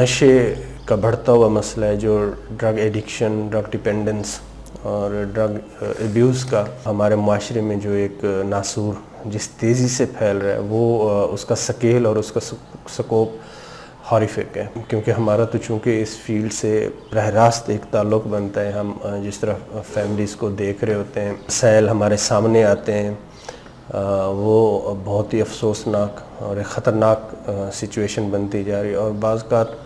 نشے کا بڑھتا ہوا مسئلہ ہے، جو ڈرگ ایڈکشن، ڈرگ ڈپینڈنس اور ڈرگ ایبیوز کا ہمارے معاشرے میں جو ایک ناسور جس تیزی سے پھیل رہا ہے، وہ اس کا سکیل اور اس کا سکوپ ہاریفک ہے، کیونکہ ہمارا تو چونکہ اس فیلڈ سے براہ راست ایک تعلق بنتا ہے. ہم جس طرح فیملیز کو دیکھ رہے ہوتے ہیں، مسائل ہمارے سامنے آتے ہیں، وہ بہت ہی افسوسناک اور ایک خطرناک سچویشن بنتی جا رہی ہے. اور بعض اوقات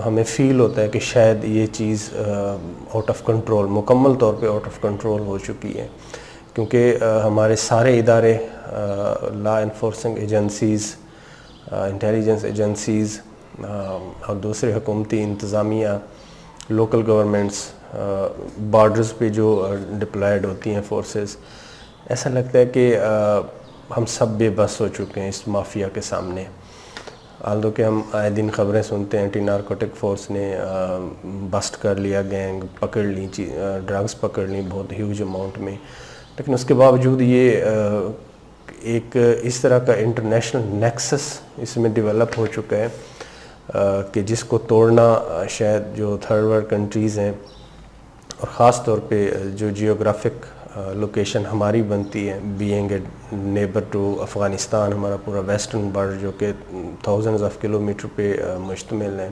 ہمیں فیل ہوتا ہے کہ شاید یہ چیز آؤٹ آف کنٹرول، مکمل طور پہ آؤٹ آف کنٹرول ہو چکی ہے، کیونکہ ہمارے سارے ادارے، law enforcing agencies, intelligence agencies اور دوسرے حکومتی انتظامیہ، لوکل گورنمنٹس، بارڈرز پہ جو ڈپلائیڈ ہوتی ہیں فورسز، ایسا لگتا ہے کہ ہم سب بے بس ہو چکے ہیں اس مافیا کے سامنے. حالانکہ کہ ہم آئے دن خبریں سنتے ہیں، اینٹی نارکوٹک فورس نے بسٹ کر لیا گینگ، پکڑ لی ڈرگز پکڑ لی بہت ہیوج اماؤنٹ میں، لیکن اس کے باوجود یہ ایک اس طرح کا انٹرنیشنل نیکسس اس میں ڈیولپ ہو چکا ہے کہ جس کو توڑنا شاید جو تھرڈ ورلڈ کنٹریز ہیں، اور خاص طور پہ جو جیوگرافک لوکیشن ہماری بنتی ہے، being a neighbour to Afghanistan, ہمارا پورا ویسٹرن بارڈر جو کہ تھاؤزنڈز آف کلومیٹر پہ مشتمل ہے،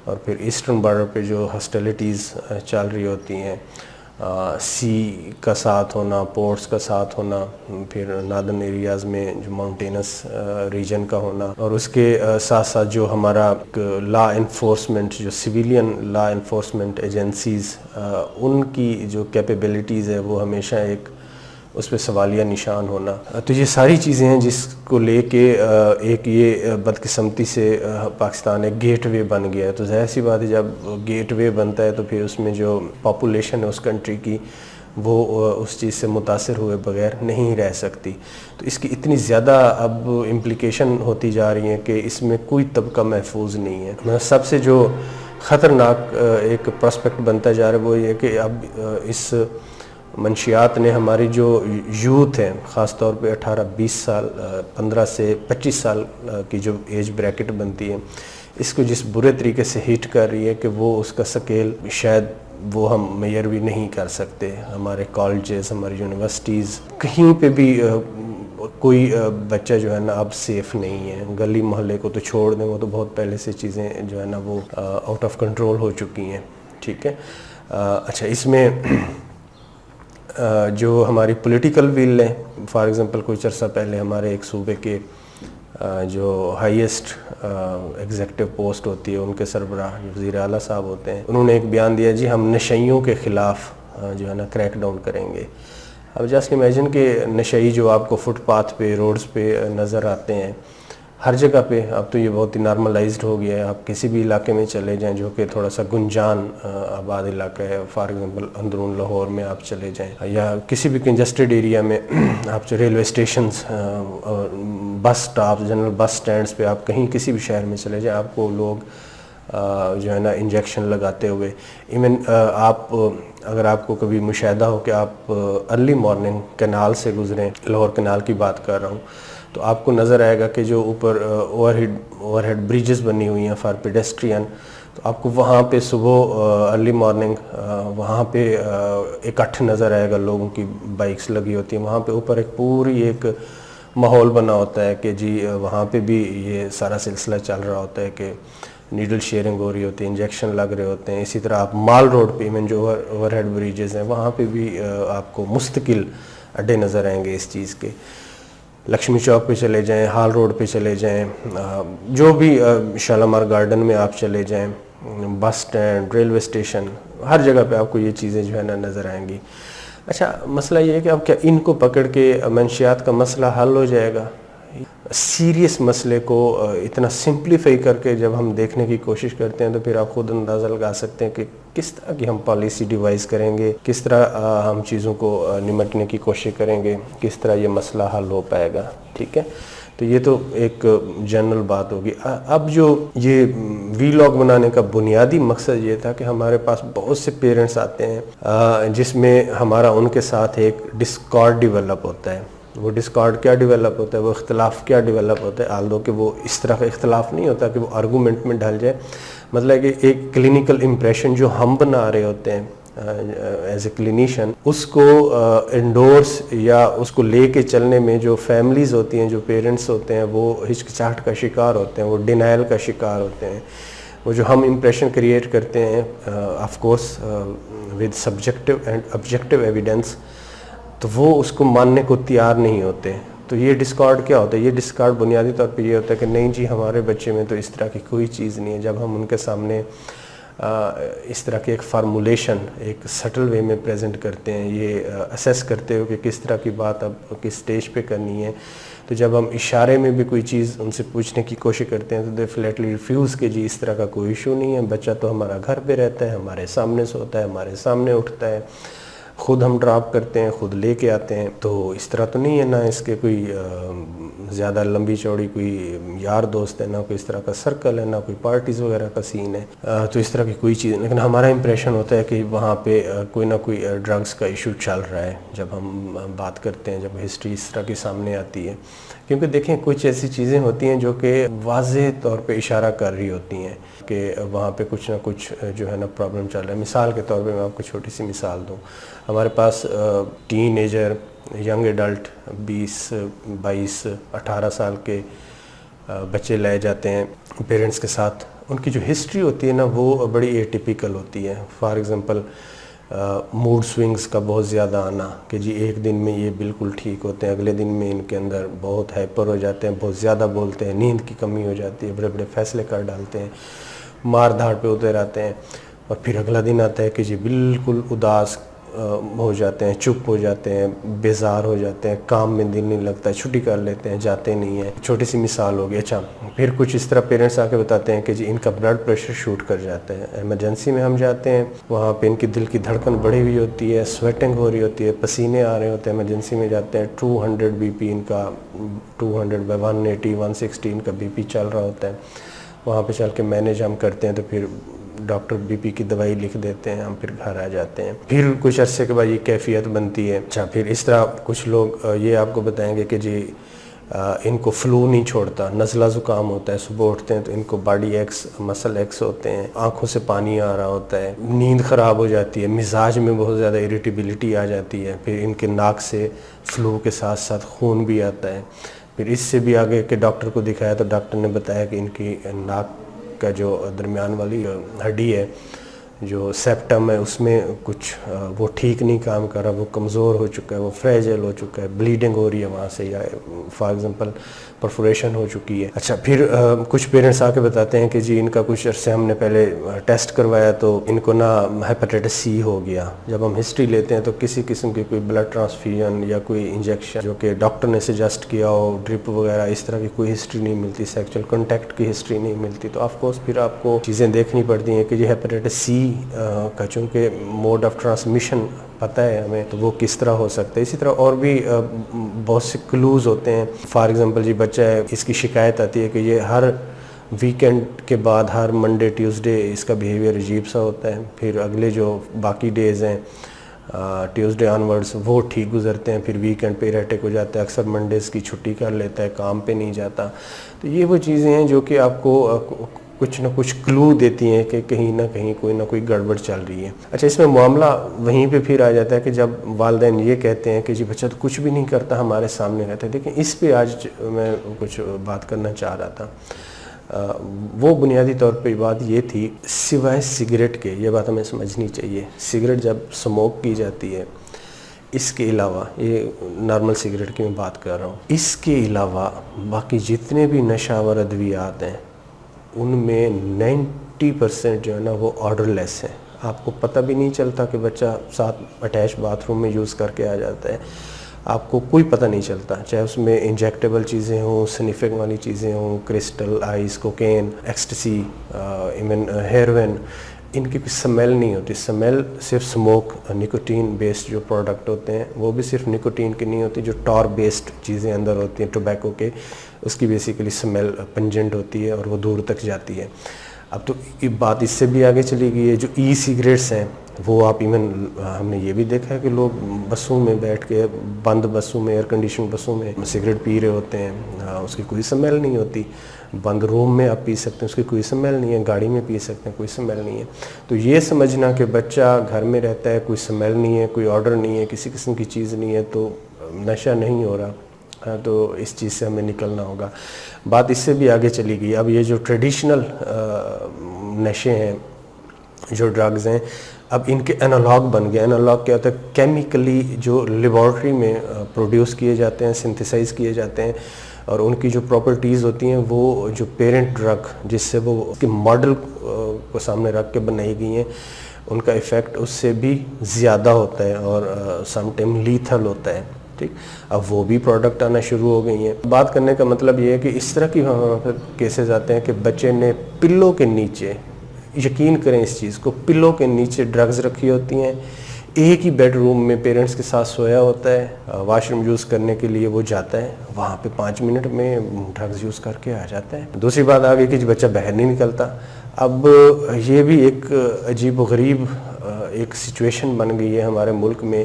اور پھر ایسٹرن بارڈر پہ جو ہاسٹیلیٹیز چل رہی ہوتی ہیں، سی کا ساتھ ہونا، پورٹس کا ساتھ ہونا، پھر نادرن ایریاز میں جو ماؤنٹینس ریجن کا ہونا، اور اس کے ساتھ ساتھ جو ہمارا لا انفورسمنٹ، جو سویلین لا انفورسمنٹ ایجنسیز، ان کی جو کیپیبلٹیز ہے وہ ہمیشہ ایک اس پہ سوالیہ نشان ہونا. تو یہ ساری چیزیں ہیں جس کو لے کے ایک یہ بدقسمتی سے پاکستان ایک گیٹ وے بن گیا ہے. تو ظاہر سی بات ہے، جب گیٹ وے بنتا ہے تو پھر اس میں جو پاپولیشن ہے اس کنٹری کی، وہ اس چیز سے متاثر ہوئے بغیر نہیں رہ سکتی. تو اس کی اتنی زیادہ اب امپلیکیشن ہوتی جا رہی ہیں کہ اس میں کوئی طبقہ محفوظ نہیں ہے. سب سے جو خطرناک ایک پراسپیکٹ بنتا جا رہا ہے وہ یہ کہ اب اس منشیات نے ہماری جو یوتھ ہیں، خاص طور پہ 18-20 سال، 15 سے 25 سال کی جو ایج بریکٹ بنتی ہے، اس کو جس برے طریقے سے ہٹ کر رہی ہے کہ وہ اس کا سکیل شاید وہ ہم میئر بھی نہیں کر سکتے. ہمارے کالجز، ہماری یونیورسٹیز، کہیں پہ بھی کوئی بچہ جو ہے نا اب سیف نہیں ہے. گلی محلے کو تو چھوڑ دیں، وہ تو بہت پہلے سے چیزیں جو ہے نا وہ آؤٹ آف کنٹرول ہو چکی ہیں. ٹھیک ہے. اچھا، اس میں جو ہماری پولیٹیکل ویل ہے، فار ایگزامپل کچھ عرصہ پہلے ہمارے ایک صوبے کے جو ہائیسٹ ایگزیکٹو پوسٹ ہوتی ہے، ان کے سربراہ وزیر اعلیٰ صاحب ہوتے ہیں، انہوں نے ایک بیان دیا، جی ہم نشیوں کے خلاف جو ہے نا کریک ڈاؤن کریں گے. اب جسٹ امیجن کہ نشئی جو آپ کو فٹ پاتھ پہ، روڈز پہ نظر آتے ہیں ہر جگہ پہ، اب تو یہ بہت ہی نارملائزڈ ہو گیا ہے. آپ کسی بھی علاقے میں چلے جائیں جو کہ تھوڑا سا گنجان آباد علاقہ ہے، فار ایگزامپل اندرون لاہور میں آپ چلے جائیں، یا کسی بھی کنجسٹڈ ایریا میں، آپ جو railway stations, bus stop, general bus stands پہ، آپ کہیں کسی بھی شہر میں چلے جائیں، آپ کو لوگ جو ہے نا انجیکشن لگاتے ہوئے، ایون آپ اگر آپ کو کبھی مشاہدہ ہو کہ آپ ارلی مارننگ کینال سے گزریں، لاہور کینال کی بات کر رہا ہوں، تو آپ کو نظر آئے گا کہ جو اوپر اوور ہیڈ بریجز بنی ہوئی ہیں فار پیڈسٹرین، تو آپ کو وہاں پہ صبح ارلی مارننگ وہاں پہ اکٹھ نظر آئے گا، لوگوں کی بائکس لگی ہوتی ہیں، وہاں پہ اوپر ایک پوری ایک ماحول بنا ہوتا ہے کہ جی وہاں پہ بھی یہ سارا سلسلہ چل رہا ہوتا ہے کہ نیڈل شیئرنگ ہو رہی ہوتی ہے، انجیکشن لگ رہے ہوتے ہیں. اسی طرح آپ مال روڈ پہ، ایون جو اوور ہیڈ بریجز ہیں، وہاں پہ بھی آپ کو مستقل اڈے نظر آئیں گے اس چیز کے. لکشمی چوک پہ چلے جائیں، ہال روڈ پہ چلے جائیں، جو بھی شالامار گارڈن میں آپ چلے جائیں، بس سٹینڈ، ریلوے اسٹیشن، ہر جگہ پہ آپ کو یہ چیزیں جو ہے نا نظر آئیں گی. اچھا، مسئلہ یہ ہے کہ اب کیا ان کو پکڑ کے منشیات کا مسئلہ حل ہو جائے گا؟ سیریس مسئلے کو اتنا سمپلیفائی کر کے جب ہم دیکھنے کی کوشش کرتے ہیں تو پھر آپ خود اندازہ لگا سکتے ہیں کہ کس طرح کی ہم پالیسی ڈیوائز کریں گے، کس طرح ہم چیزوں کو نمٹنے کی کوشش کریں گے، کس طرح یہ مسئلہ حل ہو پائے گا. ٹھیک ہے. تو یہ تو ایک جنرل بات ہوگی. اب جو یہ وی لاگ بنانے کا بنیادی مقصد یہ تھا کہ ہمارے پاس بہت سے پیرنٹس آتے ہیں جس میں ہمارا ان کے ساتھ ایک ڈسکارڈ ڈیولپ ہوتا ہے. وہ ڈسکارڈ کیا ڈیولپ ہوتا ہے, وہ اختلاف کیا ڈیولپ ہوتا ہے, آلدو کہ وہ اس طرح کا اختلاف نہیں ہوتا کہ وہ آرگومنٹ میں ڈھل جائے. مطلب کہ ایک کلینکل امپریشن جو ہم بنا رہے ہوتے ہیں ایز اے کلینیشین, اس کو انڈورس یا اس کو لے کے چلنے میں جو فیملیز ہوتی ہیں, جو پیرنٹس ہوتے ہیں, وہ ہچکچاہٹ کا شکار ہوتے ہیں, وہ ڈینائل کا شکار ہوتے ہیں. وہ جو ہم امپریشن کریٹ کرتے ہیں of course with subjective and objective evidence, تو وہ اس کو ماننے کو تیار نہیں ہوتے. تو یہ ڈسکارڈ کیا ہوتا ہے؟ یہ ڈسکارڈ بنیادی طور پہ یہ ہوتا ہے کہ نہیں جی ہمارے بچے میں تو اس طرح کی کوئی چیز نہیں ہے. جب ہم ان کے سامنے اس طرح کی ایک فارمولیشن ایک سٹل وے میں پریزنٹ کرتے ہیں, یہ اسیس کرتے ہو کہ کس طرح کی بات اب کس سٹیج پہ کرنی ہے, تو جب ہم اشارے میں بھی کوئی چیز ان سے پوچھنے کی کوشش کرتے ہیں تو دے فلیٹلی ریفیوز کہ جی اس طرح کا کوئی ایشو نہیں ہے, بچہ تو ہمارا گھر پہ رہتا ہے, ہمارے سامنے سوتا ہے, ہمارے سامنے اٹھتا ہے, خود ہم ڈراپ کرتے ہیں, خود لے کے آتے ہیں. تو اس طرح تو نہیں ہے, نہ اس کے کوئی زیادہ لمبی چوڑی کوئی یار دوست ہے, نہ کوئی اس طرح کا سرکل ہے, نہ کوئی پارٹیز وغیرہ کا سین ہے, تو اس طرح کی کوئی چیز. لیکن ہمارا امپریشن ہوتا ہے کہ وہاں پہ کوئی نہ کوئی ڈرگس کا ایشو چل رہا ہے جب ہم بات کرتے ہیں, جب ہسٹری اس طرح کی سامنے آتی ہے. کیونکہ دیکھیں کچھ ایسی چیزیں ہوتی ہیں جو کہ واضح طور پہ اشارہ کر رہی ہوتی ہیں کہ وہاں پہ کچھ نہ کچھ جو ہے نا پرابلم چل رہا ہے. مثال کے طور پہ میں آپ کو چھوٹی سی مثال دوں. ہمارے پاس ٹین ایجر, ینگ ایڈلٹ 20-22, 18 سال کے بچے لائے جاتے ہیں پیرنٹس کے ساتھ. ان کی جو ہسٹری ہوتی ہے نا وہ بڑی اے ٹیپیکل ہوتی ہے. فار ایگزامپل موڈ سوئنگز کا بہت زیادہ آنا کہ جی ایک دن میں یہ بالکل ٹھیک ہوتے ہیں, اگلے دن میں ان کے اندر بہت ہائپر ہو جاتے ہیں, بہت زیادہ بولتے ہیں, نیند کی کمی ہو جاتی ہے, بڑے بڑے فیصلے کر ڈالتے ہیں, مار دھاڑ پہ اتر آتے ہیں. اور پھر اگلا دن آتا ہے کہ جی بالکل اداس ہو جاتے ہیں, چپ ہو جاتے ہیں, بیزار ہو جاتے ہیں, کام میں دل نہیں لگتا ہے, چھٹی کر لیتے ہیں, جاتے نہیں ہیں. چھوٹی سی مثال ہوگی. اچھا پھر کچھ اس طرح پیرنٹس آ کے بتاتے ہیں کہ جی ان کا بلڈ پریشر شوٹ کر جاتا ہے. ایمرجنسی میں ہم جاتے ہیں, وہاں پہ ان کی دل کی دھڑکن بڑھی ہوئی ہوتی ہے, سویٹنگ ہو رہی ہوتی ہے, پسینے آ رہے ہوتے ہیں. ایمرجنسی میں جاتے ہیں, 200 بی پی ان کا 200/180 160 ان کا بی پی چل رہا ہوتا ہے. وہاں پہ چل کے مینیج ہم کرتے ہیں, تو پھر ڈاکٹر بی پی کی دوائی لکھ دیتے ہیں, ہم پھر گھر آ جاتے ہیں. پھر کچھ عرصے کے بعد یہ کیفیت بنتی ہے. اچھا پھر اس طرح کچھ لوگ یہ آپ کو بتائیں گے کہ جی ان کو فلو نہیں چھوڑتا, نزلہ زکام ہوتا ہے, صبح اٹھتے ہیں تو ان کو باڈی ایکس مسل ایکس ہوتے ہیں, آنکھوں سے پانی آ رہا ہوتا ہے, نیند خراب ہو جاتی ہے, مزاج میں بہت زیادہ اریٹیبلٹی آ جاتی ہے. پھر ان کے ناک سے فلو کے ساتھ ساتھ خون بھی آتا ہے. پھر اس سے بھی آگے کہ ڈاکٹر کو دکھایا تو ڈاکٹر نے بتایا کہ ان کی ناک کا جو درمیان والی ہڈی ہے, جو سیپٹم ہے, اس میں کچھ وہ ٹھیک نہیں کام کر رہا, وہ کمزور ہو چکا ہے, وہ فریجل ہو چکا ہے, بلیڈنگ ہو رہی ہے وہاں سے, یا فار ایگزامپل پرفوریشن ہو چکی ہے. اچھا پھر کچھ پیرنٹس آ کے بتاتے ہیں کہ جی ان کا کچھ عرصے ہم نے پہلے ٹیسٹ کروایا تو ان کو نا ہیپیٹائٹس سی ہو گیا. جب ہم ہسٹری لیتے ہیں تو کسی قسم کی کوئی بلڈ ٹرانسفیوژن یا کوئی انجیکشن جو کہ ڈاکٹر نے سجیسٹ کیا ہو, ڈرپ وغیرہ, اس طرح کی کوئی ہسٹری نہیں ملتی, سیکچوئل کنٹیکٹ کی ہسٹری نہیں ملتی. تو آف کورس پھر آپ کو چیزیں دیکھنی پڑتی ہیں کہ یہ ہیپیٹائٹس سی کا چونکہ موڈ آف ٹرانسمیشن پتہ ہے ہمیں, تو وہ کس طرح ہو سکتا ہے. اسی طرح اور بھی بہت سے کلوز ہوتے ہیں. فار ایگزامپل جی بچہ ہے, اس کی شکایت آتی ہے کہ یہ ہر ویکینڈ کے بعد ہر منڈے ٹیوزڈے اس کا بیہیویئر عجیب سا ہوتا ہے. پھر اگلے جو باقی ڈیز ہیں ٹیوزڈے آنورڈز وہ ٹھیک گزرتے ہیں, پھر ویکینڈ پہ ایریٹک ہو جاتا ہے, اکثر منڈیز کی چھٹی کر لیتا ہے, کام پہ نہیں جاتا. تو یہ وہ چیزیں ہیں جو کہ آپ کو کچھ نہ کچھ کلو دیتی ہیں کہ کہیں نہ کہیں کوئی نہ کوئی گڑبڑ چل رہی ہے. اچھا اس میں معاملہ وہیں پہ پھر آ جاتا ہے کہ جب والدین یہ کہتے ہیں کہ جی بچہ تو کچھ بھی نہیں کرتا, ہمارے سامنے رہتا ہے. دیکھیں اس پہ آج میں کچھ بات کرنا چاہ رہا تھا. وہ بنیادی طور پہ بات یہ تھی, سوائے سگریٹ کے, یہ بات ہمیں سمجھنی چاہیے, سگریٹ جب سموک کی جاتی ہے, اس کے علاوہ, یہ نارمل سگریٹ کی میں بات کر رہا ہوں, اس کے علاوہ باقی جتنے بھی نشہ آور ادویات ہیں ان میں 90% جو ہے نا وہ آرڈر لیس ہیں. آپ کو پتہ بھی نہیں چلتا کہ بچہ ساتھ اٹیچ باتھ روم میں یوز کر کے آ جاتا ہے, آپ کو کوئی پتہ نہیں چلتا, چاہے اس میں انجیکٹیبل چیزیں ہوں, سنیفنگ والی چیزیں ہوں, crystal, ice, cocaine, ecstasy, even heroin, ان کی کوئی سمیل نہیں ہوتی. سمیل صرف سموک, نکوٹین بیسڈ جو پروڈکٹ ہوتے ہیں وہ بھی صرف نکوٹین کی نہیں ہوتی, جو ٹار بیسڈ چیزیں اندر ہوتی ہیں ٹوبیکو کے, اس کی بیسیکلی سمیل پنجنٹ ہوتی ہے اور وہ دور تک جاتی ہے. اب تو یہ بات اس سے بھی آگے چلی گئی ہے، جو ای سگریٹس ہیں وہ آپ ایون ہم نے یہ بھی دیکھا ہے کہ لوگ بسوں میں بیٹھ کے، بند بسوں میں، ایئر کنڈیشن بسوں میں سگریٹ پی رہے ہوتے ہیں، اس کی کوئی سمیل نہیں ہوتی. بند روم میں آپ پی سکتے ہیں، اس کی کوئی سمیل نہیں ہے. گاڑی میں پی سکتے ہیں، کوئی سمیل نہیں ہے. تو یہ سمجھنا کہ بچہ گھر میں رہتا ہے، کوئی سمیل نہیں ہے، کوئی آرڈر نہیں ہے، کسی قسم کی چیز نہیں ہے تو نشہ نہیں ہو رہا، تو اس چیز سے ہمیں نکلنا ہوگا. بات اس سے بھی آگے چلی گئی. اب یہ جو ٹریڈیشنل نشے ہیں، جو ڈرگز ہیں، اب ان کے انالاگ بن گئے. انالاگ کیا ہوتا ہے؟ کیمیکلی جو لیبارٹری میں پروڈیوس کیے جاتے ہیں، سنتھیسائز کیے جاتے ہیں، اور ان کی جو پراپرٹیز ہوتی ہیں وہ جو پیرنٹ ڈرگ جس سے وہ اس کے ماڈل کو سامنے رکھ کے بنائی گئی ہیں، ان کا ایفیکٹ اس سے بھی زیادہ ہوتا ہے اور سم ٹائم لیتھل ہوتا ہے. ٹھیک، اب وہ بھی پروڈکٹ آنا شروع ہو گئی ہیں. بات کرنے کا مطلب یہ ہے کہ اس طرح کی کیسز آتے ہیں کہ بچے نے پلو کے نیچے، یقین کریں اس چیز کو، پلو کے نیچے ڈرگز رکھی ہوتی ہیں. ایک ہی بیڈ روم میں پیرنٹس کے ساتھ سویا ہوتا ہے، واش روم یوز کرنے کے لیے وہ جاتا ہے، وہاں پہ 5 منٹ میں ڈرگز یوز کر کے آ جاتا ہے. دوسری بات آ گئی کہ بچہ باہر نہیں نکلتا. اب یہ بھی ایک عجیب و غریب ایک سچویشن بن گئی ہے ہمارے ملک میں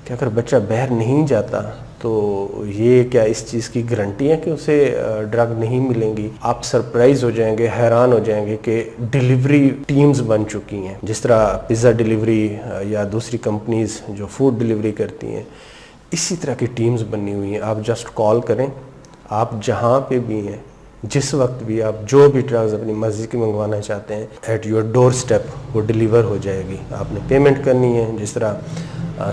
کہ اگر بچہ باہر نہیں جاتا تو یہ کیا اس چیز کی گارنٹی ہے کہ اسے ڈرگ نہیں ملیں گی؟ آپ سرپرائز ہو جائیں گے، حیران ہو جائیں گے کہ ڈیلیوری ٹیمز بن چکی ہیں. جس طرح پیزا ڈیلیوری یا دوسری کمپنیز جو فوڈ ڈیلیوری کرتی ہیں، اسی طرح کی ٹیمز بنی ہوئی ہیں. آپ جسٹ کال کریں، آپ جہاں پہ بھی ہیں، جس وقت بھی آپ جو بھی ڈرگز اپنی مرضی کی منگوانا چاہتے ہیں، ایٹ یور ڈور اسٹیپ وہ ڈیلیور ہو جائے گی. آپ نے پیمنٹ کرنی ہے، جس طرح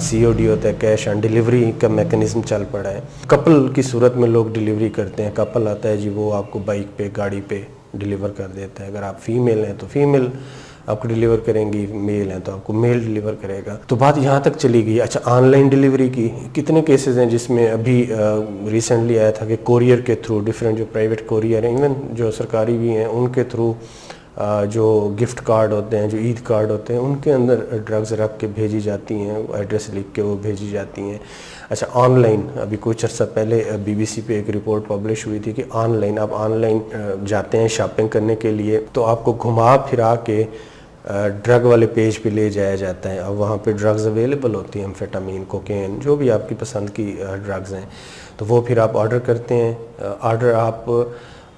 سی او ڈی ہوتا ہے، کیش آن ڈیلیوری کا میکنزم چل پڑا ہے. کپل کی صورت میں لوگ ڈیلیوری کرتے ہیں. کپل آتا ہے جی، وہ آپ کو بائک پہ، گاڑی پہ ڈیلیور کر دیتا ہے. اگر آپ فیمیل ہیں تو فیمیل آپ کو ڈیلیور کریں گی، میل ہیں تو آپ کو میل ڈیلیور کرے گا. تو بات یہاں تک چلی گئی. اچھا، آن لائن ڈیلیوری کی کتنے کیسز ہیں جس میں ابھی ریسنٹلی آیا تھا کہ کوریئر کے تھرو، ڈفرینٹ جو پرائیویٹ کوریئر ہیں، ایون جو سرکاری بھی ہیں، ان کے تھرو جو گفٹ کارڈ ہوتے ہیں، جو عید کارڈ ہوتے ہیں، ان کے اندر ڈرگز رکھ کے بھیجی جاتی ہیں، ایڈریس لکھ کے وہ بھیجی جاتی ہیں. اچھا، آن لائن ابھی کچھ عرصہ پہلے BBC پہ ایک رپورٹ پبلش ہوئی تھی کہ آن لائن آپ آن لائن جاتے ہیں شاپنگ کرنے کے لیے تو آپ کو گھما پھرا کے ڈرگ والے پیج پہ لے جایا جاتا ہے. اب وہاں پہ ڈرگز اویلیبل ہوتی ہیں، امفیٹامین، کوکین، جو بھی آپ کی پسند کی ڈرگز ہیں. تو وہ پھر آپ آرڈر کرتے ہیں. آرڈر آپ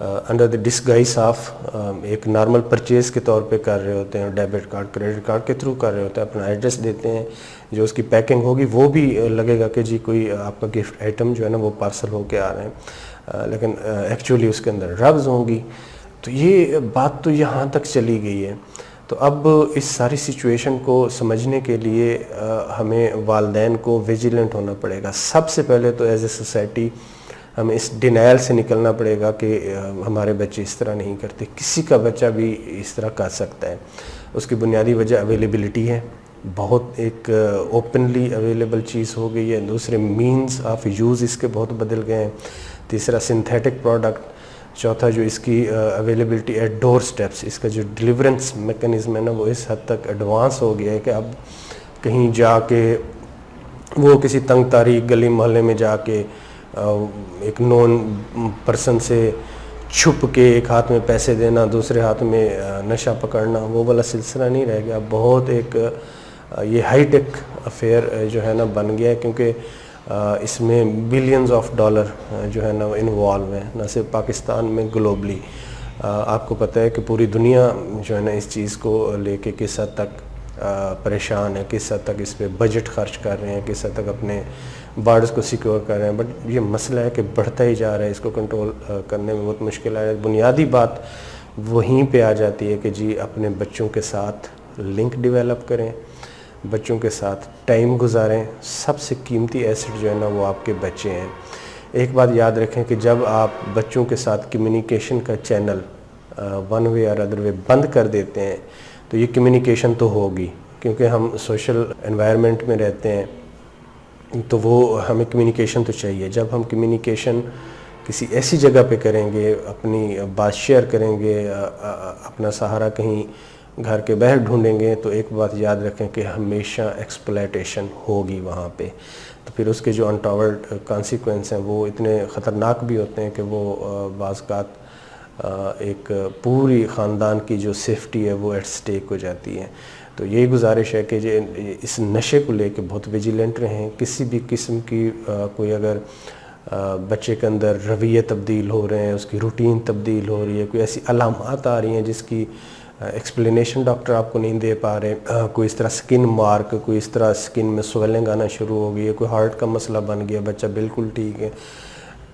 انڈر دی ڈسگائز آف ایک نارمل پرچیز کے طور پہ کر رہے ہوتے ہیں، ڈیبٹ کارڈ، کریڈٹ کارڈ کے تھرو کر رہے ہوتے ہیں. اپنا ایڈریس دیتے ہیں، جو اس کی پیکنگ ہوگی وہ بھی لگے گا کہ جی کوئی آپ کا گفٹ آئٹم جو ہے نا وہ پارسل ہو کے آ رہے ہیں، لیکن ایکچولی اس کے اندر ڈرگز ہوں گی. تو یہ بات تو یہاں تک چلی گئی ہے. تو اب اس ساری سچویشن کو سمجھنے کے لیے ہمیں والدین کو ویجیلنٹ ہونا پڑے گا. سب سے پہلے تو ایز اے سوسائٹی ہمیں اس ڈینائل سے نکلنا پڑے گا کہ ہمارے بچے اس طرح نہیں کرتے. کسی کا بچہ بھی اس طرح کر سکتا ہے. اس کی بنیادی وجہ اویلیبلٹی ہے، بہت ایک اوپنلی اویلیبل چیز ہو گئی ہے. دوسرے مینز آف یوز اس کے بہت بدل گئے ہیں. تیسرا سنتھیٹک پروڈکٹ. چوتھا جو اس کی اویلیبلٹی ایٹ ڈور سٹیپس، اس کا جو ڈیلیورنس میکنزم ہے نا وہ اس حد تک ایڈوانس ہو گیا ہے کہ اب کہیں جا کے وہ کسی تنگ تاریخ گلی محلے میں جا کے ایک نون پرسن سے چھپ کے ایک ہاتھ میں پیسے دینا، دوسرے ہاتھ میں نشہ پکڑنا، وہ والا سلسلہ نہیں رہ گیا. بہت ایک یہ ہائی ٹیک افیئر جو ہے نا بن گیا ہے، کیونکہ اس میں بلینز آف ڈالر جو ہے نا وہ انوالو ہیں، نہ صرف پاکستان میں، گلوبلی. آپ کو پتہ ہے کہ پوری دنیا جو ہے نا اس چیز کو لے کے کس حد تک پریشان ہے، کس حد تک اس پہ بجٹ خرچ کر رہے ہیں، کس حد تک اپنے بارڈرز کو سیکیور کر رہے ہیں. بٹ یہ مسئلہ ہے کہ بڑھتا ہی جا رہا ہے، اس کو کنٹرول کرنے میں بہت مشکل ہے. بنیادی بات وہیں پہ آ جاتی ہے کہ جی اپنے بچوں کے ساتھ لنک ڈیولپ کریں، بچوں کے ساتھ ٹائم گزاریں. سب سے قیمتی ایسٹ جو ہے نا وہ آپ کے بچے ہیں. ایک بات یاد رکھیں کہ جب آپ بچوں کے ساتھ کمیونیکیشن کا چینل ون وے اور ادر وے بند کر دیتے ہیں تو یہ کمیونیکیشن تو ہوگی، کیونکہ ہم سوشل انوائرمنٹ میں رہتے ہیں تو وہ ہمیں کمیونیکیشن تو چاہیے. جب ہم کمیونیکیشن کسی ایسی جگہ پہ کریں گے، اپنی بات شیئر کریں گے، اپنا سہارا کہیں گھر کے باہر ڈھونڈیں گے، تو ایک بات یاد رکھیں کہ ہمیشہ ایکسپلائٹیشن ہوگی وہاں پہ. تو پھر اس کے جو انٹاورڈ کانسیکوینس ہیں وہ اتنے خطرناک بھی ہوتے ہیں کہ وہ بعض اوقات ایک پوری خاندان کی جو سیفٹی ہے وہ ایٹ سٹیک ہو جاتی ہے. تو یہی گزارش ہے کہ اس نشے کو لے کے بہت ویجیلنٹ رہیں. کسی بھی قسم کی کوئی اگر بچے کے اندر رویے تبدیل ہو رہے ہیں, اس کی روٹین تبدیل ہو رہی ہے, کوئی ایسی علامات آ رہی ہیں جس کی ایکسپلینیشن ڈاکٹر آپ کو نہیں دے پا رہے, کوئی اس طرح سکن مارک, کوئی اس طرح سکن میں سویلنگ آنا شروع ہو گئی ہے, کوئی ہارٹ کا مسئلہ بن گیا, بچہ بالکل ٹھیک ہے,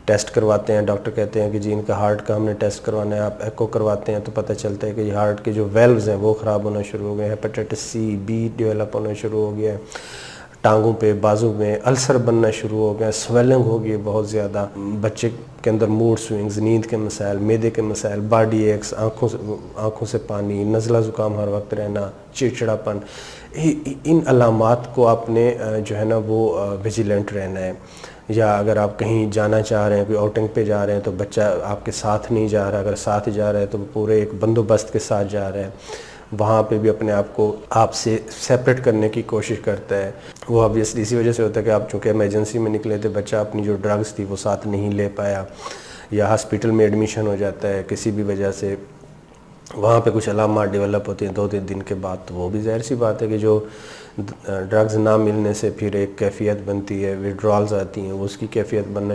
ٹیسٹ کرواتے ہیں, ڈاکٹر کہتے ہیں کہ جی ان کا ہارٹ کا ہم نے ٹیسٹ کروانا ہے, آپ ایکو کرواتے ہیں تو پتہ چلتا ہے کہ یہ ہارٹ کے جو ویلوز ہیں وہ خراب ہونا شروع ہو گئے ہیں, ہیپیٹائٹس سی بی ڈیولپ ہونا شروع ہو گیا ہے, ٹانگوں پہ بازو میں السر بننا شروع ہو گئے, سویلنگ ہو گئی بہت زیادہ, بچے کے اندر موڈ سوئنگز, نیند کے مسائل, معدے کے مسائل, باڈی ایکس, آنکھوں سے پانی, نزلہ زکام ہر وقت رہنا, چڑچڑاپن. ان علامات کو آپ نے جو ہے نا وہ ویجیلنٹ رہنا ہے. یا اگر آپ کہیں جانا چاہ رہے ہیں, کوئی آؤٹنگ پہ جا رہے ہیں تو بچہ آپ کے ساتھ نہیں جا رہا, اگر ساتھ جا رہا ہے تو وہ پورے ایک بندوبست کے ساتھ جا رہے ہیں, وہاں پہ بھی اپنے آپ کو آپ سے سیپریٹ کرنے کی کوشش کرتا ہے. وہ obviously اسی وجہ سے ہوتا ہے کہ آپ چونکہ ایمرجنسی میں نکلے تھے, بچہ اپنی جو ڈرگز تھی وہ ساتھ نہیں لے پایا, یا ہاسپٹل میں ایڈمیشن ہو جاتا ہے کسی بھی وجہ سے, وہاں پہ کچھ علامات ڈیولپ ہوتے ہیں 2-3 دن کے بعد, تو وہ بھی ظاہر سی بات ہے کہ جو ڈرگز نہ ملنے سے پھر ایک کیفیت بنتی ہے, وڈرالز آتی ہیں, وہ اس کی کیفیت بننا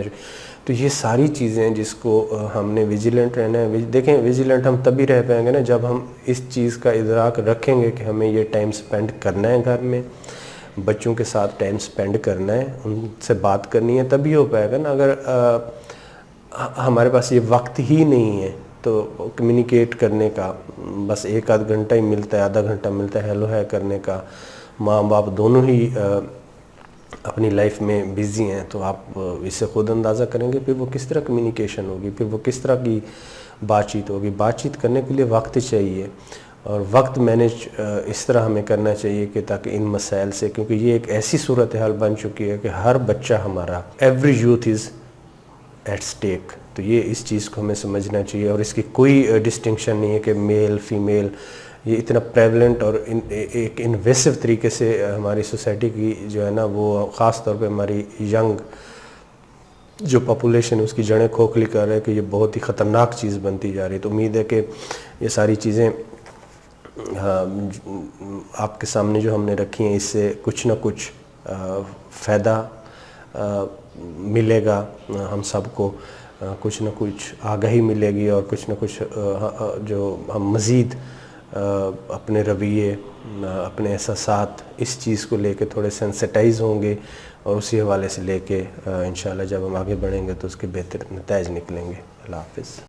تو یہ ساری چیزیں ہیں جس کو ہم نے ویجیلنٹ رہنا ہے. دیکھیں ویجیلنٹ ہم تبھی رہ پائیں گے نا جب ہم اس چیز کا ادراک رکھیں گے کہ ہمیں یہ ٹائم سپینڈ کرنا ہے, گھر میں بچوں کے ساتھ ٹائم سپینڈ کرنا ہے, ان سے بات کرنی ہے, تبھی ہو پائے گا نا. اگر ہمارے پاس یہ وقت ہی نہیں ہے تو کمیونیکیٹ کرنے کا بس 1-8 گھنٹہ ہی ملتا ہے, آدھا گھنٹہ ملتا ہے ہیلو ہے کرنے کا, ماں باپ دونوں ہی اپنی لائف میں بیزی ہیں, تو آپ اس سے خود اندازہ کریں گے پھر وہ کس طرح کمیونیکیشن ہوگی, پھر وہ کس طرح کی بات چیت ہوگی. بات چیت کرنے کے لیے وقت چاہیے, اور وقت مینیج اس طرح ہمیں کرنا چاہیے کہ تاکہ ان مسائل سے, کیونکہ یہ ایک ایسی صورتحال بن چکی ہے کہ ہر بچہ ہمارا, ایوری یوتھ از ایٹ سٹیک. تو یہ اس چیز کو ہمیں سمجھنا چاہیے, اور اس کی کوئی ڈسٹنکشن نہیں ہے کہ میل فیمیل, یہ اتنا پریولنٹ اور ایک انویسو طریقے سے ہماری سوسائٹی کی جو ہے نا وہ خاص طور پہ ہماری ینگ جو پاپولیشن ہے اس کی جڑیں کھوکھلی کر رہے ہیں کہ یہ بہت ہی خطرناک چیز بنتی جا رہی ہے. تو امید ہے کہ یہ ساری چیزیں آپ کے سامنے جو ہم نے رکھی ہیں اس سے کچھ نہ کچھ فائدہ ملے گا, ہم سب کو کچھ نہ کچھ آگاہی ملے گی, اور کچھ نہ کچھ جو ہم مزید اپنے رویے, اپنے احساسات اس چیز کو لے کے تھوڑے سینسٹائز ہوں گے, اور اسی حوالے سے لے کے انشاءاللہ جب ہم آگے بڑھیں گے تو اس کے بہتر نتائج نکلیں گے. اللہ حافظ.